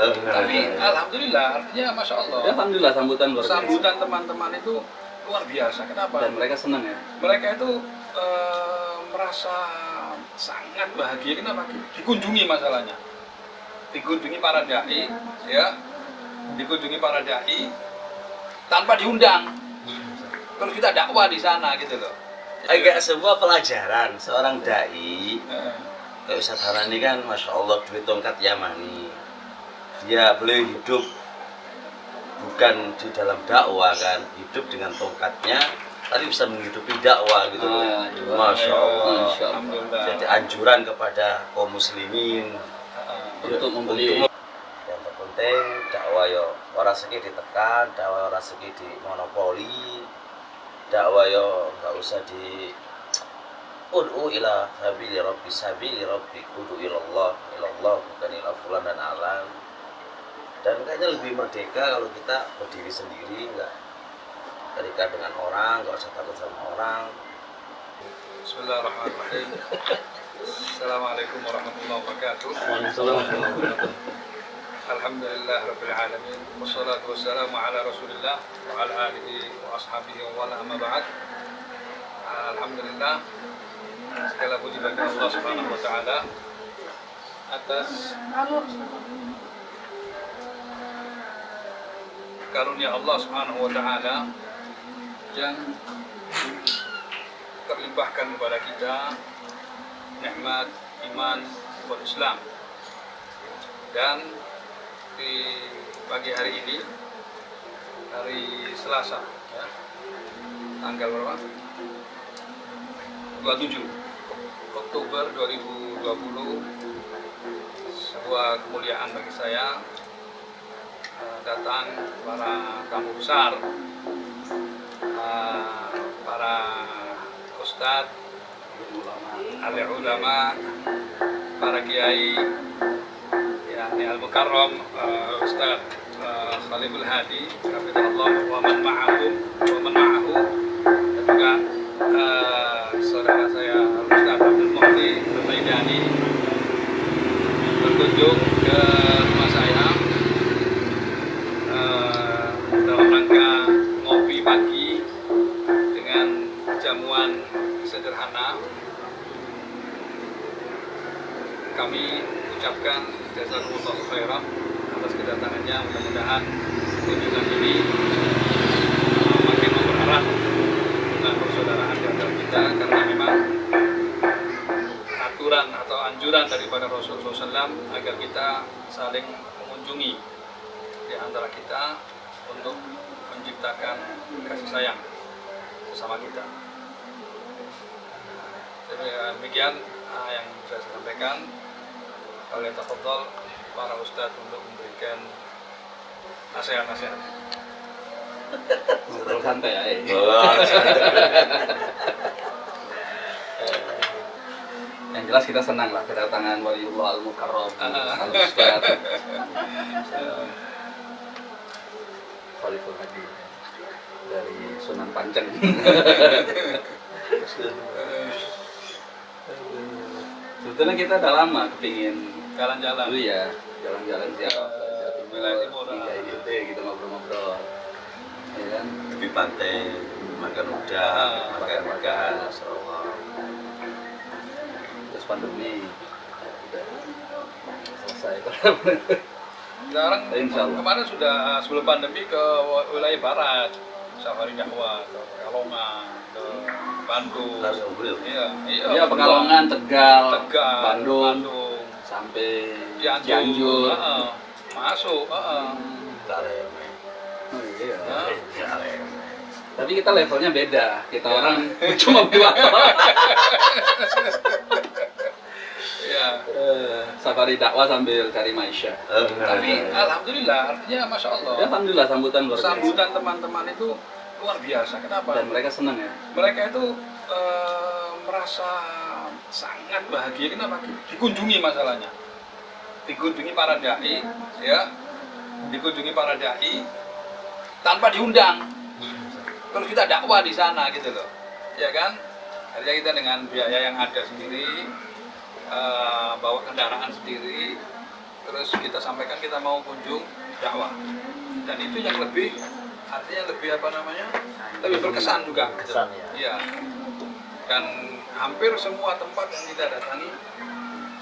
Tapi alhamdulillah, artinya masya Allah. Ya, alhamdulillah sambutan luar biasa. Sambutan teman-teman itu luar biasa. Kenapa? Dan mereka senang ya. Mereka itu merasa sangat bahagia. Kenapa? Dikunjungi masalahnya. Dikunjungi para dai, ya. Dikunjungi para dai tanpa diundang. Terus kita dakwah di sana gitu loh. Agak sebuah pelajaran seorang dai. Kayak Ustadz Harani kan, masya Allah, duit tongkat Yamani. Dia beliau hidup bukan di dalam dakwah kan, hidup dengan tongkatnya, tapi bisa menghidupi dakwah gitu. Masya Allah. Jadi anjuran kepada kaum muslimin untuk membeli. Yang terpenting dakwah yo orang segi ditekan, dakwah orang segi di monopoli, dakwah yo nggak usah di ud'u ila sabili rabbi ud'u ilallah bukan ila fulan dan alam. Dan kayaknya lebih merdeka kalau kita berdiri sendiri, nggak terikat dengan orang, nggak usah takut sama orang. Bismillahirrahmanirrahim. Assalamualaikum warahmatullahi wabarakatuh. Alhamdulillah rabbil alamin. Wassalatu wassalamu ala Rasulillah wa ala alihi wa ashabihi wa wala amma ba'd. Alhamdulillah, segala puji bagi Allah Subhanahu wa taala atas karunia Allah Subhanahu wa taala yang terlimpahkan kepada kita nikmat iman wal Islam. Dan di pagi hari ini, hari Selasa, ya, tanggal berapa? 27 Oktober 2020, sebuah kemuliaan bagi saya datang para tamu besar, para ustadz, alim ulama, para kiai, yakni al-mukarram Ustadz Khaliful Hadi, hafizahullah wa man ma'ahu, dan juga saudara saya Ustadz Abdul Muhti Al-Maidani berkunjung ke rumah saya dalam rangka ngopi pagi dengan jamuan sederhana. Kami ucapkan jazakumullahu khairan atas kedatangannya. Mudah-mudahan kunjungan ini makin mempererat hubungan persaudaraan di antara kita, karena memang aturan atau anjuran daripada Rasulullah SAW agar kita saling mengunjungi di antara kita untuk menciptakan kasih sayang sesama kita. Demikian yang bisa saya sampaikan. Oleh tafadhol para ustadz untuk memberikan nasihat-nasihat. Ngobrol santai ya. Yang jelas kita senang lah kedatangan waliullah al-mukarram al-ustadz Khaliful Hadi dari Sunan Panceng. Sebetulnya kita udah lama kepingin Jalan-jalan. dulu ya, jalan-jalan siapa? Wilayah Timur. Gitu ngobrol-ngobrol. Ya kan? Di pantai, makan udang, makan-makan, Rasulullah. Terus pandemi udah selesai. Sekarang Insya Allah. kemarin sudah sebelum pandemi ke wilayah barat, safari dakwah ke Pekalongan, ke Bandung. Iya, Pekalongan, Tegal, Tegal, Bandung, sampai Cianjur. Masuk. Iya. Ya, Tapi kita levelnya beda. Kita orang cuma berdua. Iya. Safari dakwah sambil cari maisha. Tapi alhamdulillah, artinya masya Allah. Ya, alhamdulillah sambutan luar biasa. Sambutan teman-teman itu luar biasa. Kenapa? Dan mereka senang ya. Mereka itu merasa sangat bahagia. Kenapa? Dikunjungi masalahnya. Dikunjungi para dai, ya. Dikunjungi para dai tanpa diundang. Terus kita dakwah di sana gitu loh. Ya kan? Artinya kita dengan biaya yang ada sendiri, bawa kendaraan sendiri, terus kita sampaikan kita mau kunjung dakwah, dan itu yang lebih artinya lebih apa namanya, lebih berkesan juga. Berkesan, ya. Iya. Dan hampir semua tempat yang kita datangi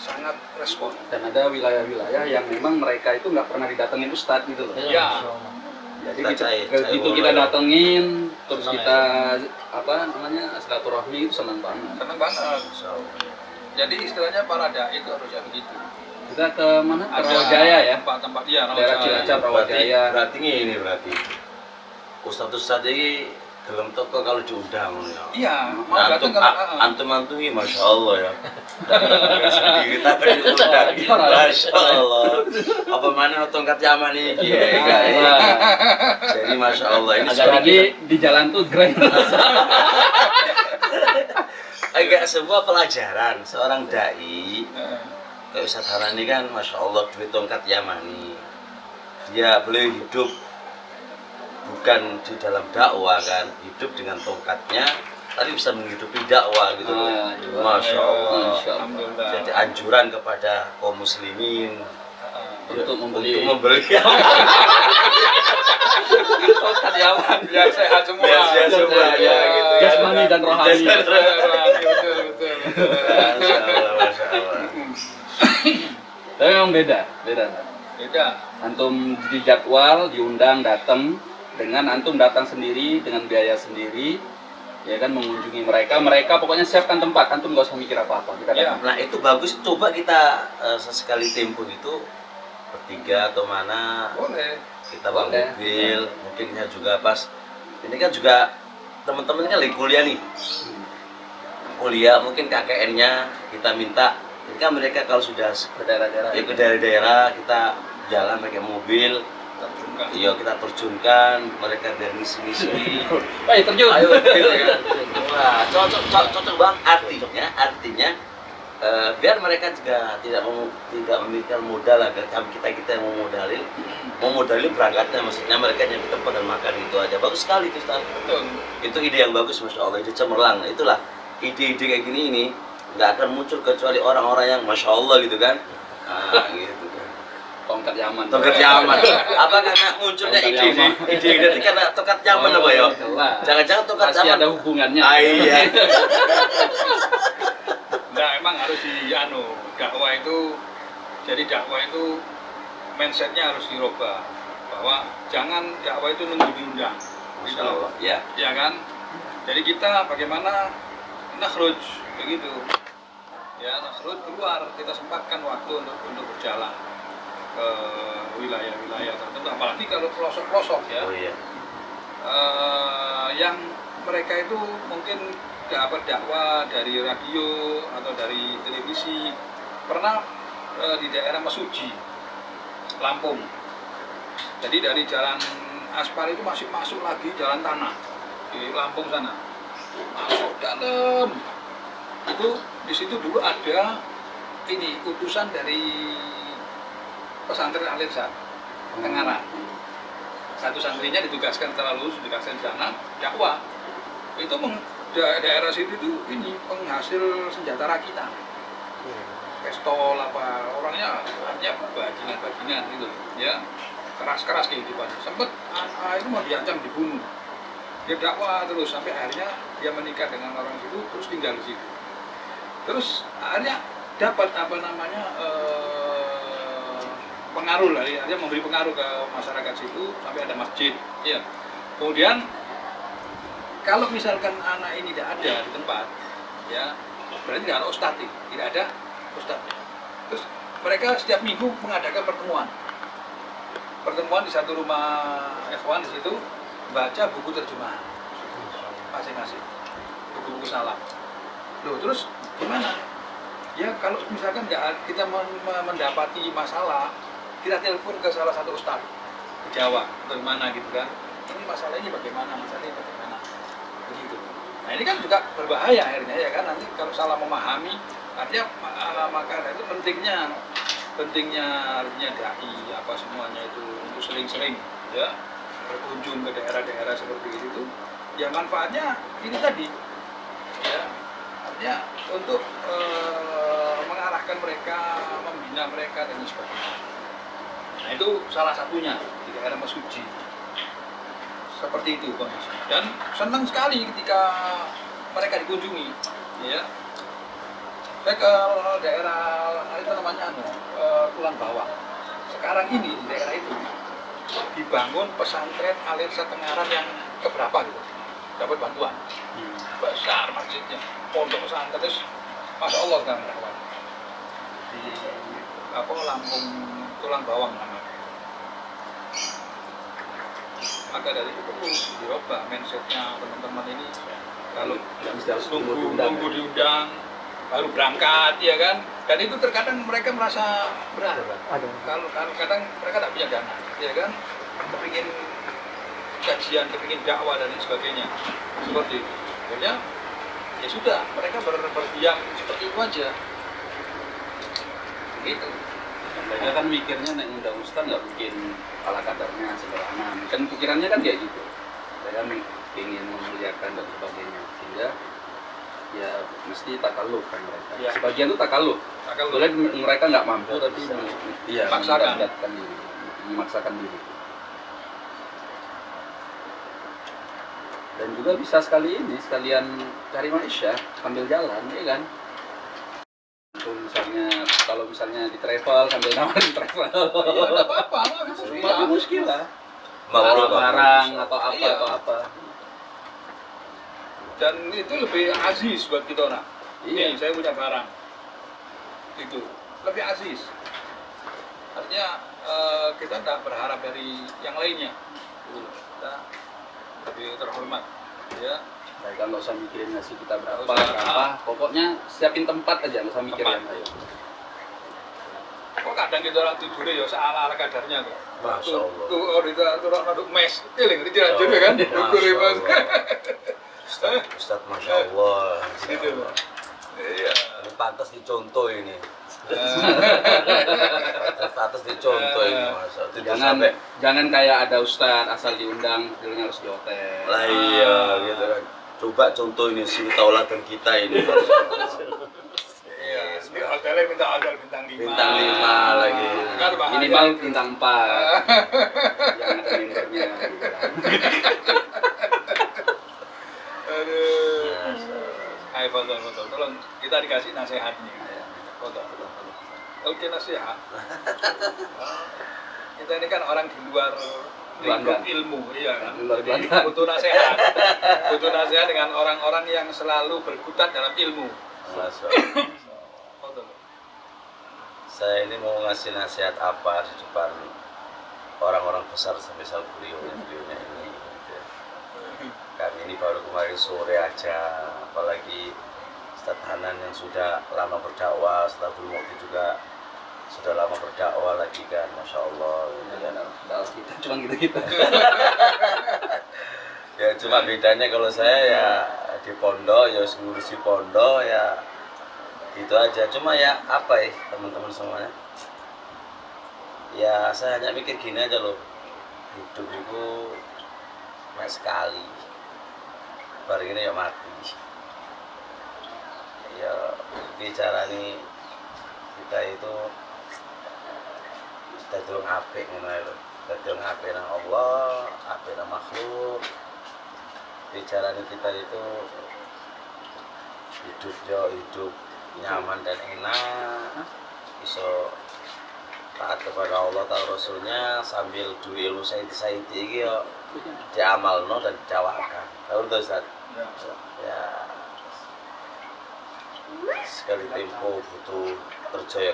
sangat respon. Dan ada wilayah-wilayah yang memang mereka itu nggak pernah didatengin ustadz gitu loh. Iya. Jadi Kita begitu kita datengin, terus kita apa namanya silaturahmi, itu senang banget. Senang banget. Jadi istilahnya para dai itu harusnya begitu. Kita ke mana? Ke Ada Rawajaya ya. Tempat-tempat ya, Daerah Cilacap, Rawajaya. Berarti ini berarti Ustadz ini dalam toko kalau diundang ya. Iya, mau Nah, datang kalau antum ini masya Allah ya. Kita diundang, masya Allah. Apa mana tongkat Yaman ini? Ya, jadi masya Allah ini Jadi di jalan tuh grand. agak sebuah pelajaran seorang dai. Kayak Ustadz Harani kan masya Allah duit tongkat Yamani. Dia beliau hidup bukan di dalam dakwah kan, hidup dengan tongkatnya, tapi bisa menghidupi dakwah gitu loh. Masya Allah. Alhamdulillah. Jadi anjuran kepada kaum muslimin Untuk membeli. Tongkat Yaman biar sehat semua. Biar sehat semua, ya, gitu. Jasmani dan rohani. Betul, betul. Masya Allah, Masya Allah. Tapi memang beda. Beda. Antum dijadwal, diundang, datang, dengan antum datang sendiri dengan biaya sendiri, ya kan, mengunjungi mereka pokoknya siapkan tempat, antum nggak usah mikir apa-apa. Kita Ya. datang. Nah itu bagus, coba kita sesekali tempo itu bertiga atau mana, Boleh. kita bawa Boleh. mobil, mungkinnya juga pas, ini kan juga teman-teman kan lagi kuliah nih, kuliah mungkin KKN-nya kita minta, ini kan mereka kalau sudah Ke daerah-daerah. ya ke daerah-daerah kita jalan pakai mobil, iya kita terjunkan mereka dari misi-misi. Ayo terjun. Ayo gitu kan. Wah, cocok banget artinya biar mereka juga tidak memikirkan modal agar kita yang mau modalin berangkatnya, maksudnya mereka yang ke tempat dan makan itu aja. Bagus sekali itu Ustaz. Betul. Itu ide yang bagus, masya Allah, ide cemerlang. Itulah ide-ide kayak gini ini nggak akan muncul kecuali orang-orang yang masya Allah gitu kan. Gitu kan. Tongkat Yaman. Tongkat Yaman. Apa karena munculnya ide itu karena tongkat Yaman apa ya? Jangan-jangan tongkat Pasti Yaman ada hubungannya. iya. Nah, emang harus dakwah itu, jadi dakwah itu mindsetnya harus dirubah, bahwa jangan dakwah itu nunggu diundang. Masya Allah. Ya. Ya kan? Jadi kita bagaimana nakhruj begitu. Ya, nakhruj keluar, kita sempatkan waktu untuk berjalan ke wilayah-wilayah tertentu, apalagi kalau pelosok-pelosok ya. Oh iya. Yang mereka itu mungkin dapat dakwah dari radio atau dari televisi. Pernah di daerah Mesuji, Lampung. Jadi dari jalan aspal itu masih masuk lagi jalan tanah di Lampung sana. Masuk dalam. Itu di situ dulu ada ini utusan dari pesantren Al-Irsyad Tengaran. Satu santrinya ditugaskan setelah lulus, ditugaskan di sana dakwah. Itu daerah situ itu ini penghasil senjata rakitan, pistol apa, orangnya artinya bajingan gitu ya, keras kehidupan. Sempet itu mau diancam dibunuh, dia dakwah terus sampai akhirnya dia menikah dengan orang situ, terus tinggal di situ, terus akhirnya dapat apa namanya pengaruh lah, artinya memberi pengaruh ke masyarakat situ sampai ada masjid ya. Kemudian kalau misalkan anak ini tidak ada di tempat, ya berarti tidak ada ustadz, tidak ada ustadz. Terus mereka setiap minggu mengadakan pertemuan di satu rumah ikhwan di situ, baca buku terjemahan masing-masing, buku-buku salam. Loh, terus gimana? Ya kalau misalkan kita mendapati masalah, kita telepon ke salah satu ustadz di Jawa atau di mana gitu kan. Ini masalah ini bagaimana, masalah ini bagaimana. Begitu. Nah ini kan juga berbahaya akhirnya ya kan, nanti kalau salah memahami, artinya maka itu pentingnya artinya dai apa semuanya itu untuk sering-sering ya berkunjung ke daerah-daerah seperti itu, ya manfaatnya ini tadi ya, artinya untuk mengarahkan mereka, membina mereka dan sebagainya. Nah itu salah satunya di daerah Mesuji. Seperti itu kondisinya. Dan senang sekali ketika mereka dikunjungi. Ya. Saya ke daerah itu namanya Tulang Bawang. Sekarang ini di daerah itu dibangun pesantren Al-Irsyad Tengaran yang keberapa gitu, dapat bantuan. Besar masjidnya, pondok pesantren terus, masya Allah kan di Lampung Tulang Bawang namanya. Maka dari itu perlu dirubah mindsetnya teman-teman ini. Kalau nunggu diundang baru berangkat, ya kan? Dan itu terkadang mereka merasa berat. Kalau kadang mereka tak punya dana, ya kan? Kepingin kajian, kepingin dakwah dan lain sebagainya, seperti itu. Akhirnya ya sudah, mereka berdiam seperti itu aja. Gitu. Mereka kan mikirnya nek undang ustaz nggak mungkin ala kadarnya sederhana. Kan pikirannya kan kayak gitu. Mereka ingin memuliakan dan sebagainya, sehingga ya mesti takalluf kan mereka. Ya. Sebagian itu takalluf. Boleh mereka nggak mampu tapi ya memaksakan diri. Dan juga bisa sekalian cari maisha sambil jalan, ya kan? Itu kalau misalnya di travel sambil nawarin travel. Iya, enggak apa-apa, Enggak muskilah. Barang atau apa Iya. atau apa. Dan itu lebih aziz buat kita orang. Iya. Nih, saya punya barang. Itu lebih aziz. Artinya kita tidak berharap dari yang lainnya. Kita lebih terhormat. Ya. Mereka nggak usah mikirin ngasih kita berapa, Nggak usah. pokoknya siapin tempat aja, nggak usah mikirin. Tempat. Kok kadang kita orang tidurnya ya ala kadarnya kok. Masya Allah. Tuh orang naduk mes, eling di jalan juga kan. Masya Allah. Ustaz, Masya Allah. Gitu loh. Iya. Ini pantas dicontoh ini. Pantas dicontoh ini, Mas. Tidak sampai Jangan kayak ada ustadz asal diundang, dulunya harus di hotel. lah, iya gitu kan. Coba contoh ini suri tauladan kita ini, Mas. Iya, di hotelnya minta hotel bintang 5. Bintang 5 lagi. Kan bahaya. Minimal bintang 4. Yang ada membernya. Gitu. Aduh. Ayo foto. Tolong kita dikasih nasihat nih. Foto. Oke, nasihat. Kita ini kan orang di luar lingkup ilmu, iya kan. Jadi butuh nasihat. Butuh nasihat dengan orang-orang yang selalu berkutat dalam ilmu. Masya Allah. Foto. Saya ini mau ngasih nasihat apa di depan orang-orang besar semisal beliaunya ini. Kami ini baru kemarin sore aja, apalagi Ustadz Hanan yang sudah lama berdakwah, Ustadz Abdul Mukhti juga sudah lama berdakwah lagi kan, Masya Allah. Kita cuma gitu-gitu. Ya cuma bedanya kalau saya ya di pondok, ya ngurusi pondok ya itu aja. Cuma ya apa ya teman-teman semuanya, ya saya hanya mikir gini aja loh, hidup itu cuma sekali, baru ini ya mati. Ya bicara nih kita itu kita durung apik ngono lho. Kita durung apik nang Allah, apik nang makhluk. Bicara nih kita itu hidup nyaman dan enak, bisa taat kepada Allah dan Rasulnya sambil duwe ilmu saiti iki yo diamalno dan didakwakan. Tahu to Ustaz? Ya. Sekali tempo butuh kerja,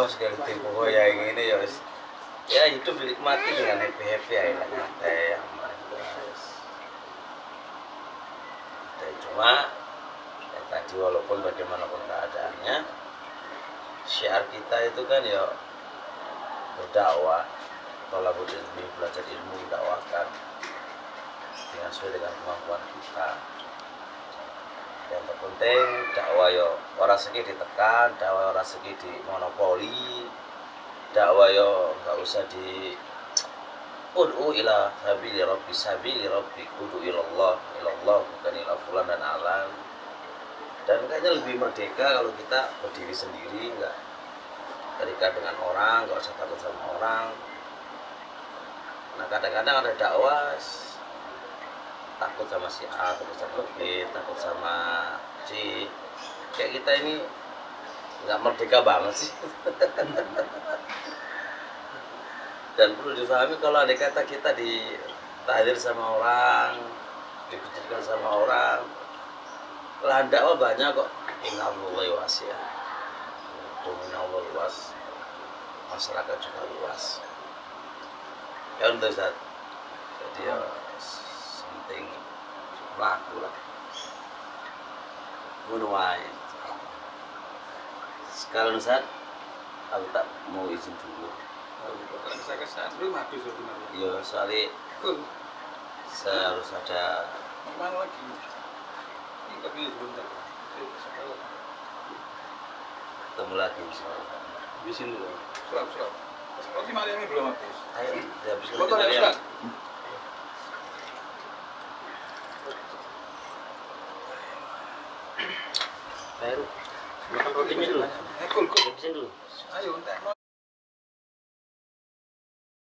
sekali tempo ya yang ini ya wis. Ya hidup dinikmati dengan happy ya nyantai aman. Dan cuma ya tadi walaupun bagaimanapun keadaannya, syiar kita itu kan ya berdakwah, thalabul ilmi, belajar ilmu, mendakwakan dengan sesuai dengan kemampuan kita. Yang terpenting dakwah yo ora segi ditekan, dakwah ora segi di monopoli, dakwah yo nggak usah di ud'u ila sabili rabbi ud'u ilallah bukan ila fulan dan alam. Dan kayaknya lebih merdeka kalau kita berdiri sendiri, nggak terikat dengan orang, nggak usah takut sama orang. Nah kadang-kadang ada dakwah takut sama si A, takut sama B, takut sama C. Kayak kita ini nggak merdeka banget sih. Dan perlu difahami kalau ada kata kita ditahdir sama orang, dikucilkan sama orang, lahan dakwah banyak kok. Innallaha wasi'ah. Domain Allah luas, masyarakat juga luas. Ya untuk Ustaz, jadi ya something melaku lah. Menuai. Sekarang Ustaz, aku tak mau izin dulu. Saya kesan belum habis sebenarnya. Iya, soalnya saya harus ada Mana lagi? Ini tapi sebentar. ketemu lagi insyaallah. Habisin dulu. Serap. Roti Mariam ini belum habis. Ayo, dihabiskan Botol ya, sekalian. Ustaz? Baru Makan rotinya dulu. Kul. habisin dulu. Ayo, entek.